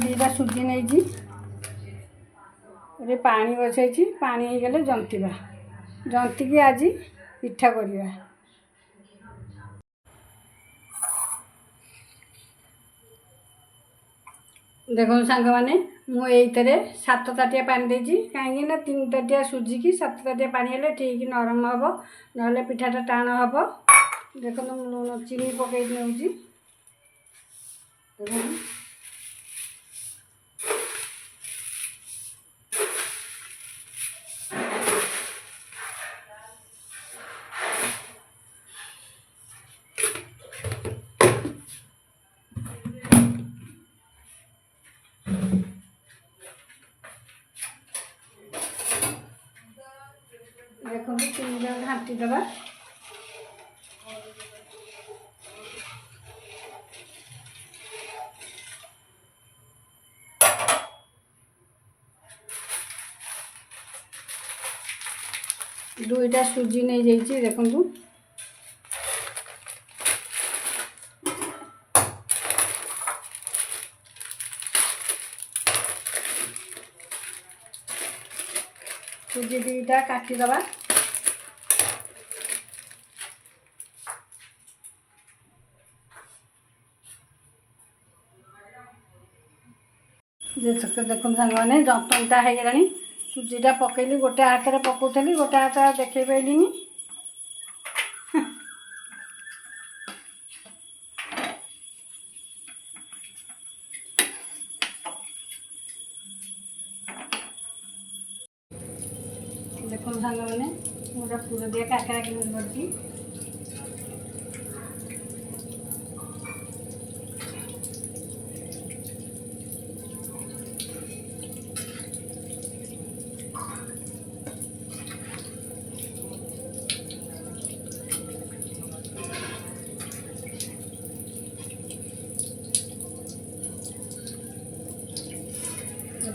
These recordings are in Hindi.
दुईटा सुजी नहीं पानी बसई पानी हो गले जंतिबा जंतिकी आज पिठा करवा। देखो सांग मैंने मुझे 7 ताटिया पानी देती कहीं 3 ताटिया सुजिकी 7 ताटिया पानी हेल्ले ठीक नरम हम ना पिठाटा टाण हम। देखो लुण चीनी पकई नौची देखो चीनी घाटी दबा दुईटा सुजी नहीं जाइए देखु सुजी दुईटा काटिदबा देखो सांग मैंने जंतनटा हो गला सुजीटा पकईली गोटे हाथ में पकाउली गोटे हाथ देखे पाइलिनी देखो सांग मैंने गोटे पूरा दिया काकरा कि करती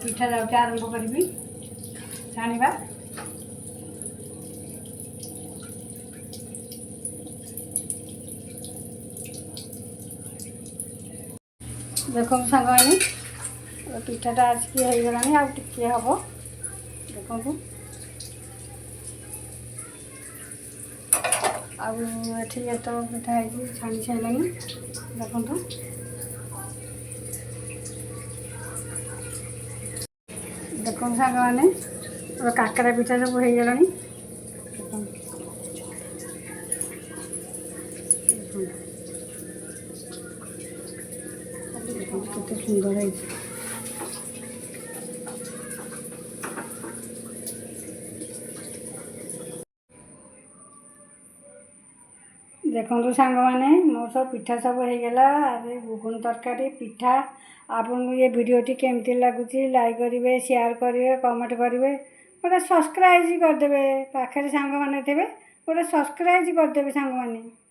पिठा जाऊँगी आरंभ करी छाणीबा। देखो सांग मैंने पिठाटा आज की हो गलानी आ टिके हम देखो आठी तो पिठा है छाणी सारे देखो देखो सांग मैंने काकरा पिठा सब हो गला केते सुंदर है। देखो सांग मैंने मोर सब पिठा सब हो गला अरे घुगुन तरकारी पिठा। आपको ये वीडियोटी केमती लगुच लाइक करेंगे शेयर करेंगे कमेंट करेंगे गोटे सब्सक्राइब करदे पाखे सांग मैंने थे गोटे सब्सक्राइब करदे सांग मैंने।